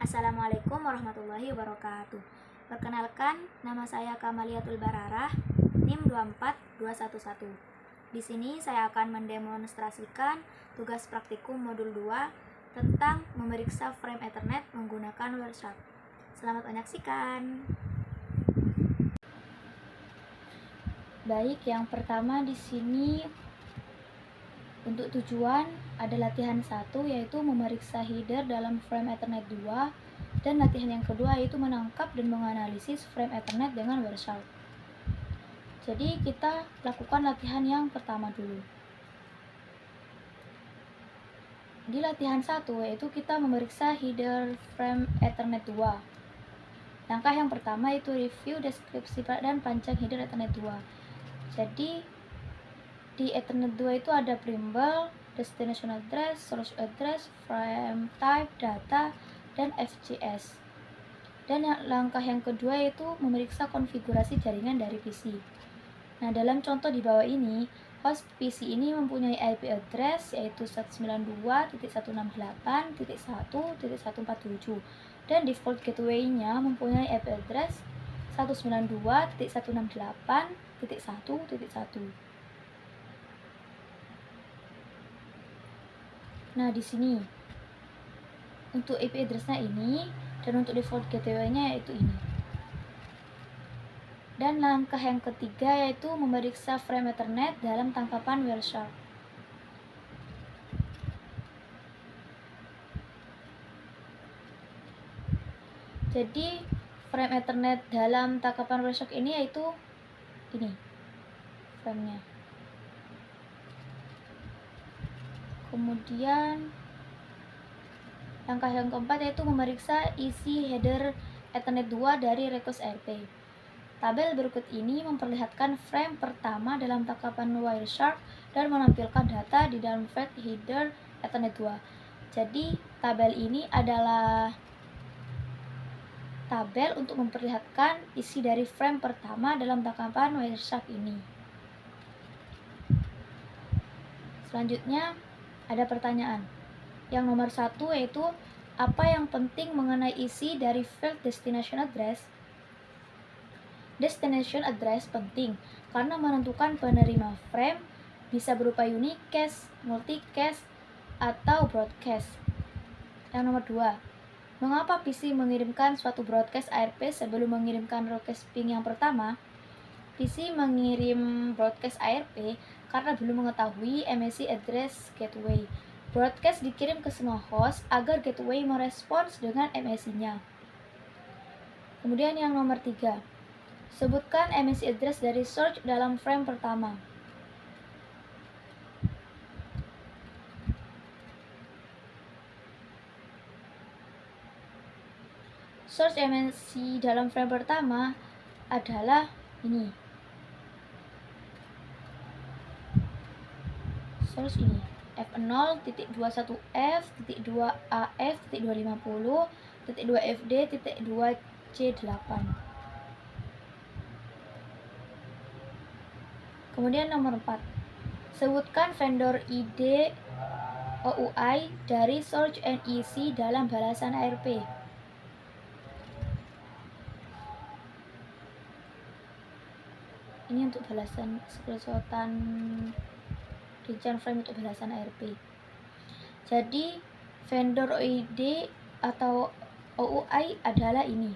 Assalamualaikum warahmatullahi wabarakatuh. Perkenalkan, nama saya Kamaliatul Bararah, NIM 24211. Di sini saya akan mendemonstrasikan tugas praktikum modul 2 tentang memeriksa frame Ethernet menggunakan Wireshark. Selamat menyaksikan. Baik, yang pertama di sini untuk tujuan ada latihan 1 yaitu memeriksa header dalam frame Ethernet 2, dan latihan yang kedua yaitu menangkap dan menganalisis frame Ethernet dengan Wireshark. Jadi kita lakukan latihan yang pertama dulu. Di latihan 1 yaitu kita memeriksa header frame Ethernet 2. Langkah yang pertama yaitu review, deskripsi dan panjang header Ethernet 2. Jadi di Ethernet 2 itu ada primbel, destination address, source address, frame type, data, dan FCS. Dan langkah yang kedua yaitu memeriksa konfigurasi jaringan dari PC. Nah, dalam contoh di bawah ini, host PC ini mempunyai IP address yaitu 192.168.1.147, dan default gateway-nya mempunyai IP address 192.168.1.1. Nah, di sini untuk IP address-nya ini dan untuk default gateway-nya yaitu ini. Dan langkah yang ketiga yaitu memeriksa frame Ethernet dalam tangkapan Wireshark. Jadi frame Ethernet dalam tangkapan Wireshark ini yaitu ini frame-nya. Kemudian langkah yang keempat yaitu memeriksa isi header Ethernet 2 dari request RP. Tabel berikut ini memperlihatkan frame pertama dalam tangkapan Wireshark dan menampilkan data di dalam frame header Ethernet 2. Jadi tabel ini adalah tabel untuk memperlihatkan isi dari frame pertama dalam tangkapan Wireshark ini. Selanjutnya ada pertanyaan. Yang nomor 1 yaitu apa yang penting mengenai isi dari field destination address? Destination address penting karena menentukan penerima frame, bisa berupa unicast, multicast, atau broadcast. Yang nomor 2, mengapa PC mengirimkan suatu broadcast ARP sebelum mengirimkan request ping yang pertama? PC mengirim broadcast ARP karena belum mengetahui MAC address gateway. Broadcast dikirim ke semua host agar gateway merespons dengan MAC-nya. Kemudian yang nomor 3, sebutkan MAC address dari source dalam frame pertama. Source MAC dalam frame pertama adalah ini. Source ini F0.21F.2AF.250.2FD.2C8. Kemudian nomor 4, sebutkan vendor ID OUI dari source NEC dalam balasan ARP. Ini untuk balasan screenshotan rincian frame untuk balasan ARP. Jadi vendor ID atau OUI adalah ini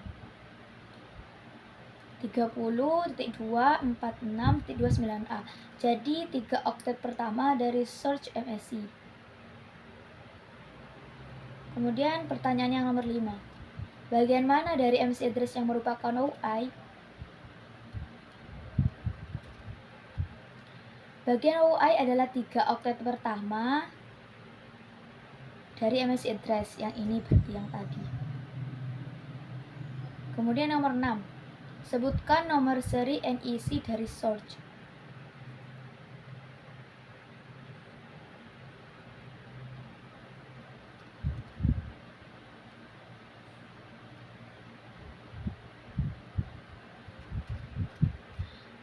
30.246.29A. Jadi 3 oktet pertama dari source MAC. Kemudian pertanyaan yang nomor 5, bagian mana dari MAC address yang merupakan OUI? Bagian OUI adalah 3 oktet pertama dari MAC address yang ini berarti yang tadi. Kemudian nomor 6, sebutkan nomor seri NEC dari source.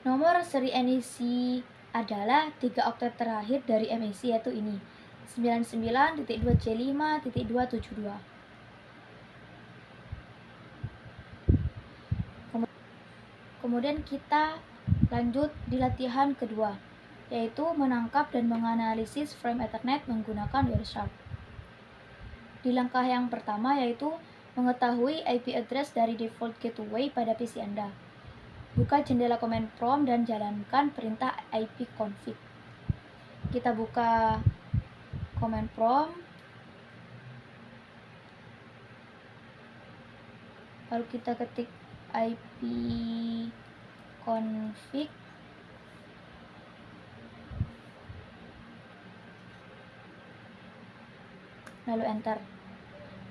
Nomor seri NEC adalah 3 oktet terakhir dari MAC yaitu ini 99.2C5.272. Kemudian kita lanjut di latihan kedua, yaitu menangkap dan menganalisis frame Ethernet menggunakan Wireshark. Di langkah yang pertama yaitu mengetahui IP address dari default gateway pada PC Anda. Buka jendela command prompt dan jalankan perintah ipconfig. Kita buka command prompt, lalu kita ketik ipconfig, lalu enter.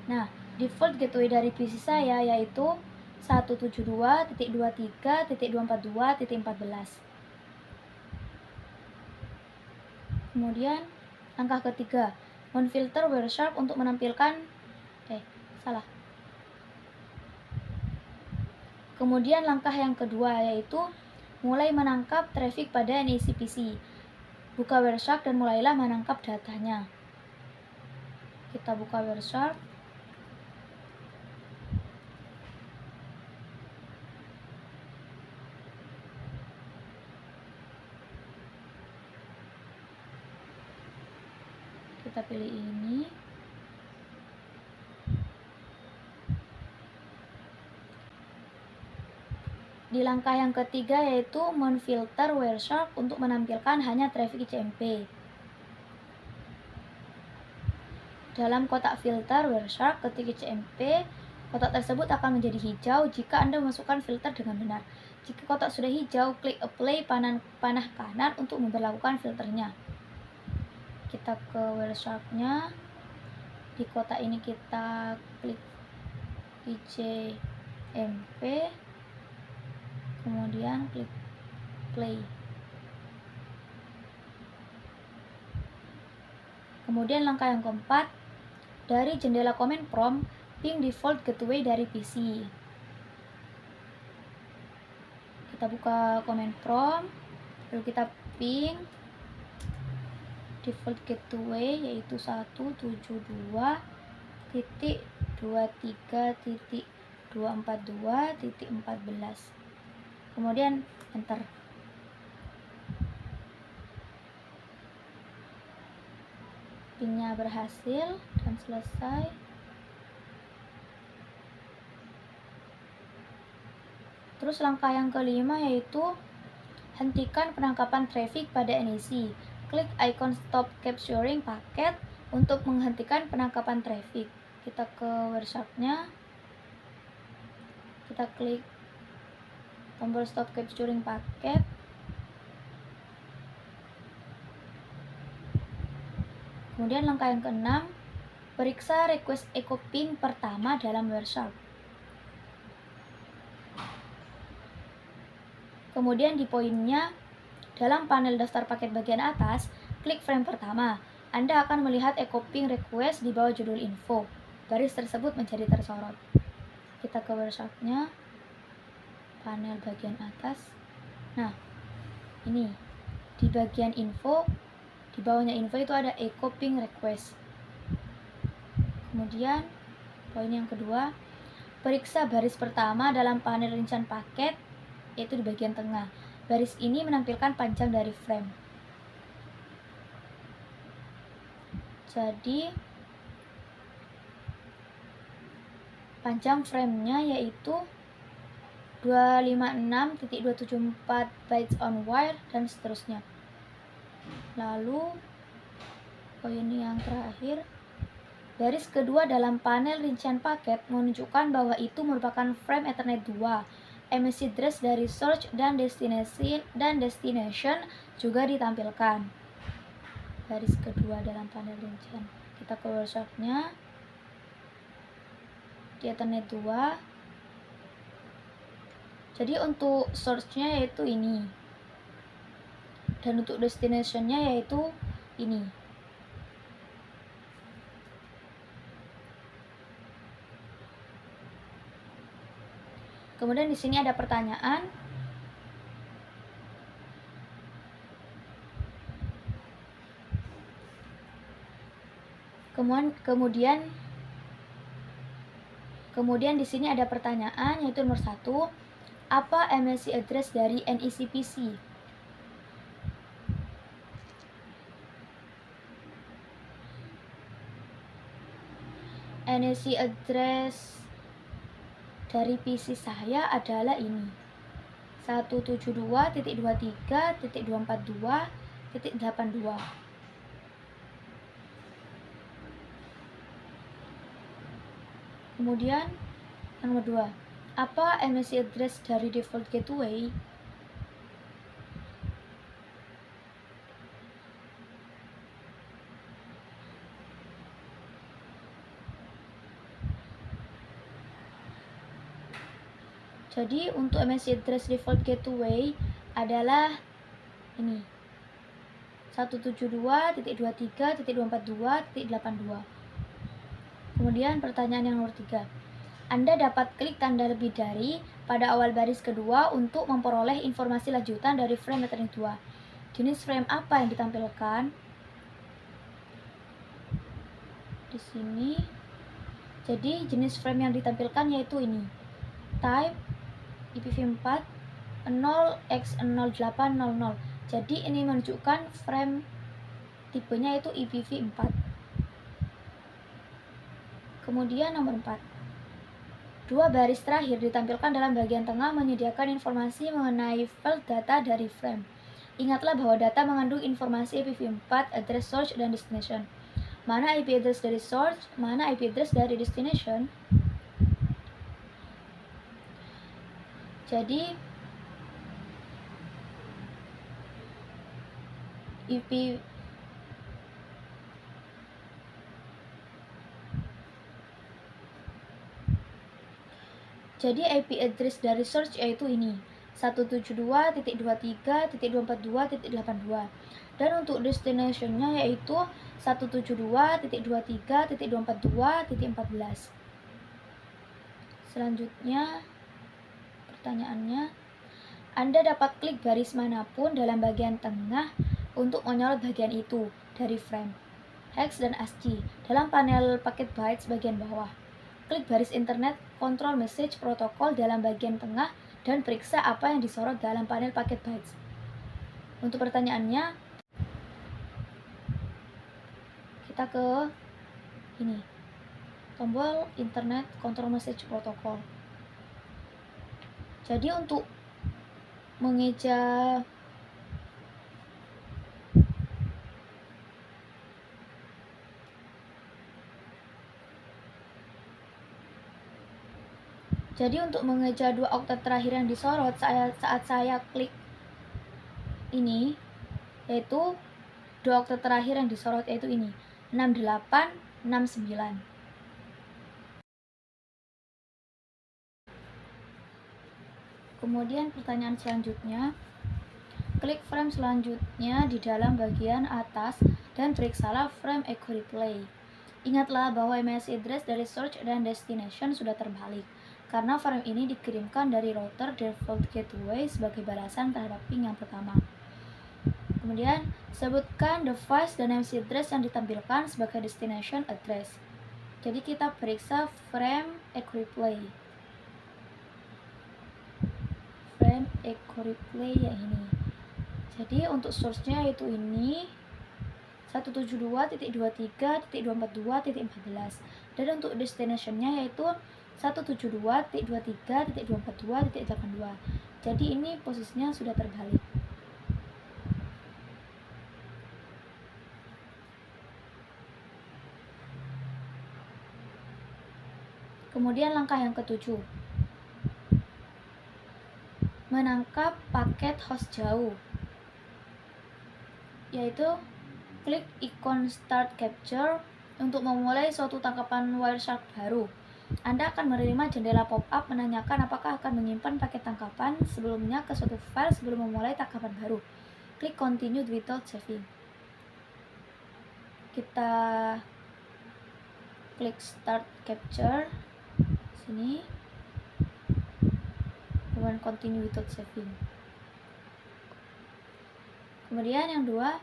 Nah, default gateway dari PC saya yaitu 172.23.242.14. Kemudian langkah ketiga, menfilter Wireshark untuk menampilkan Kemudian langkah yang kedua yaitu mulai menangkap traffic pada NIC PC. Buka Wireshark dan mulailah menangkap datanya. Kita buka Wireshark. Kita pilih ini. Di langkah yang ketiga yaitu menfilter Wireshark untuk menampilkan hanya traffic ICMP. Dalam kotak filter Wireshark ketik ICMP, kotak tersebut akan menjadi hijau jika Anda memasukkan filter dengan benar. Jika kotak sudah hijau, klik apply panah kanan untuk memperlakukan filternya. Kita ke Wireshark-nya. Di kotak ini kita klik ICMP, kemudian klik play. Kemudian langkah yang keempat, dari jendela command prompt, ping default gateway dari PC. Kita buka command prompt, lalu kita ping default gateway yaitu 172.23.242.14. Kemudian enter. Pingnya berhasil dan selesai. Terus langkah yang kelima yaitu hentikan penangkapan traffic pada NIC. Klik icon stop capturing packet untuk menghentikan penangkapan traffic. Kita ke Wireshark-nya. Kita klik tombol stop capturing packet. Kemudian langkah yang keenam, periksa request echo ping pertama dalam Wireshark. Kemudian di poinnya, dalam panel daftar paket bagian atas, klik frame pertama. Anda akan melihat echo ping request di bawah judul info. Garis tersebut menjadi tersorot. Kita ke Wireshark-nya, panel bagian atas. Nah, ini di bagian info, di bawahnya info itu ada echo ping request. Kemudian poin yang kedua, periksa baris pertama dalam panel rincian paket, yaitu di bagian tengah. Baris ini menampilkan panjang dari frame. Jadi panjang framenya yaitu 256.274 bytes on wire dan seterusnya. Lalu poin yang terakhir, baris kedua dalam panel rincian paket menunjukkan bahwa itu merupakan frame Ethernet 2. MAC address dari source dan destination juga ditampilkan. Baris kedua dalam panel rincian. Kita ke Wireshark-nya. Di Ethernet 2. Jadi untuk source-nya yaitu ini. Dan untuk destination-nya yaitu ini. Kemudian di sini ada pertanyaan. Kemudian di sini ada pertanyaan yaitu nomor 1. Apa MAC address dari NECPC? NEC address dari PC saya adalah ini, 172.23.242.82. Kemudian yang nomor 2, apa MAC address dari default gateway? Jadi untuk MAC address default gateway adalah ini, 172.23.242.82. Kemudian pertanyaan yang nomor 3, Anda dapat klik tanda lebih dari pada awal baris kedua untuk memperoleh informasi lanjutan dari frame metering 2. Jenis frame apa yang ditampilkan? Di sini. Jadi jenis frame yang ditampilkan yaitu ini, type IPv4 0x0800. Jadi ini menunjukkan frame tipenya yaitu IPv4. Kemudian nomor 4, dua baris terakhir ditampilkan dalam bagian tengah menyediakan informasi mengenai file data dari frame. Ingatlah bahwa data mengandung informasi IPv4, address source, dan destination. Mana IP address dari source, mana IP address dari destination? Jadi IP address dari source yaitu ini, 172.23.242.82. Dan untuk destination-nya yaitu 172.23.242.14. Selanjutnya pertanyaannya, Anda dapat klik baris manapun dalam bagian tengah untuk menyorot bagian itu dari frame, hex dan ASCII dalam panel paket bytes bagian bawah. Klik baris internet control message protocol dalam bagian tengah dan periksa apa yang disorot dalam panel paket bytes. Untuk pertanyaannya, kita ke ini, tombol internet control message protocol. Jadi untuk mengeja dua oktet terakhir yang disorot saat saya klik ini, yaitu dua oktet terakhir yang disorot yaitu ini, 6869. Kemudian pertanyaan selanjutnya, klik frame selanjutnya di dalam bagian atas dan periksalah frame echo replay. Ingatlah bahwa MAC address dari source dan destination sudah terbalik, karena frame ini dikirimkan dari router default gateway sebagai balasan terhadap ping yang pertama. Kemudian, sebutkan device dan MAC address yang ditampilkan sebagai destination address. Jadi kita periksa frame echo replay. Frame echo replay yang ini. Jadi untuk source-nya yaitu ini, 172.23.242.14. Dan untuk destination-nya yaitu 172.23.242.82. Jadi ini posisinya sudah terbalik. Kemudian langkah yang ketujuh, menangkap paket host jauh, yaitu klik ikon Start Capture untuk memulai suatu tangkapan Wireshark baru. Anda akan menerima jendela pop-up menanyakan apakah akan menyimpan paket tangkapan sebelumnya ke suatu file sebelum memulai tangkapan baru. Klik Continue without saving. Kita klik Start Capture sini, kemudian Continue without saving. Kemudian yang 2,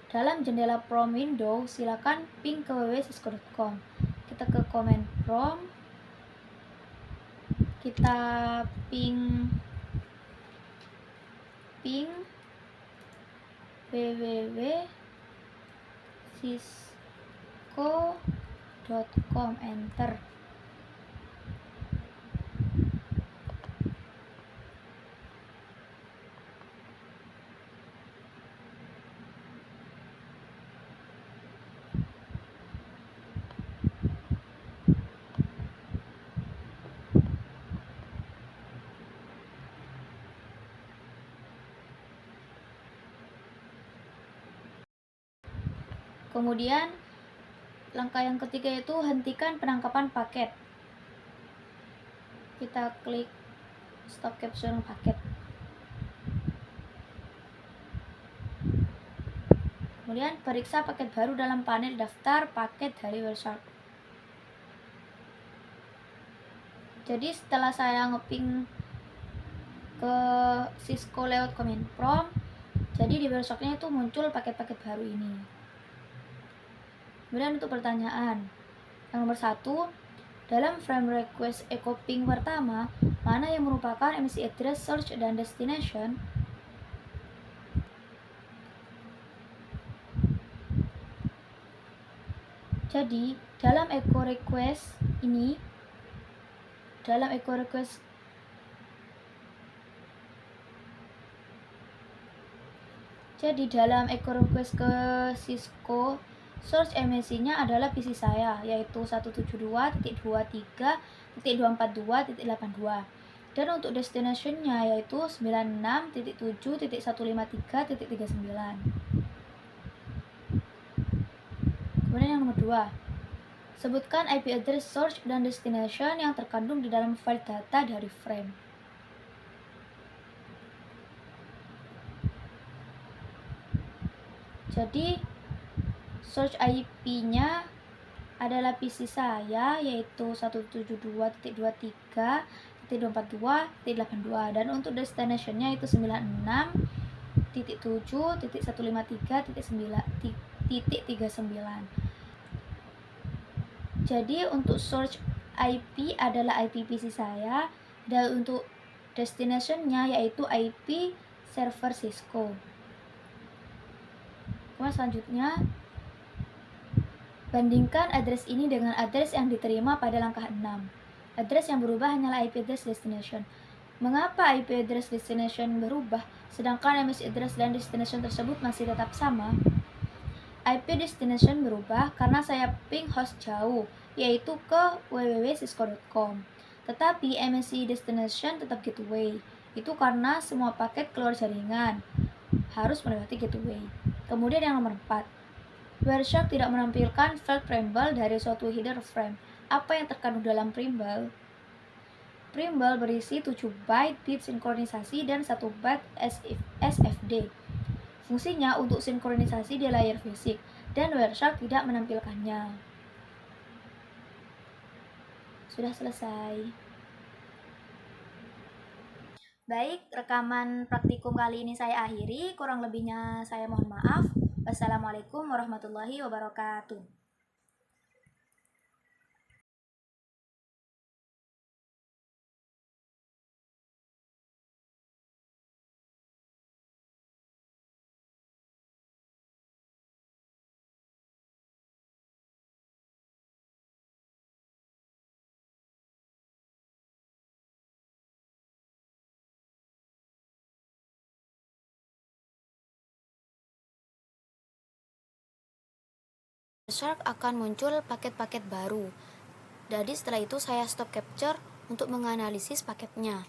dalam jendela prom window silakan ping ke www.cisco.com. Kita ke command prompt, kita ping ping www.cisco.com, enter. Kemudian langkah yang ketiga itu hentikan penangkapan paket. Kita klik stop capturing paket. Kemudian periksa paket baru dalam panel daftar paket dari Wireshark. Jadi setelah saya ngeping ke Cisco lewat command prompt, jadi di Wiresharknya itu muncul paket-paket baru ini. Kemudian untuk pertanyaan yang nomor 1, dalam frame request echo ping pertama, mana yang merupakan MAC address, source, dan destination? Jadi dalam echo request ini, dalam echo request ke Cisco, source MAC-nya adalah PC saya, yaitu 172.23.242.82. Dan untuk destination-nya yaitu 96.7.153.39. Kemudian yang nomor 2, sebutkan IP address source dan destination yang terkandung di dalam file data dari frame. Jadi source IP-nya adalah PC saya, yaitu 172.23.242.82, dan untuk destination-nya itu 96.7.153.39. Jadi untuk source IP adalah IP PC saya, dan untuk destination-nya yaitu IP server Cisco. Kemudian selanjutnya, bandingkan address ini dengan address yang diterima pada langkah 6. Address yang berubah hanyalah IP address destination. Mengapa IP address destination berubah, sedangkan MAC address dan destination tersebut masih tetap sama? IP destination berubah karena saya ping host jauh, yaitu ke www.cisco.com. Tetapi MAC destination tetap gateway. Itu karena semua paket keluar jaringan harus melewati gateway. Kemudian yang nomor 4, Wireshark tidak menampilkan file preamble dari suatu header frame. Apa yang terkandung dalam preamble? Preamble berisi 7 byte bit sinkronisasi dan 1 byte SFD. Fungsinya untuk sinkronisasi di layar fisik, dan Wireshark tidak menampilkannya. Sudah selesai. Baik, rekaman praktikum kali ini saya akhiri. Kurang lebihnya saya mohon maaf. Wassalamualaikum warahmatullahi wabarakatuh. Wireshark akan muncul paket-paket baru. Jadi setelah itu saya stop capture untuk menganalisis paketnya.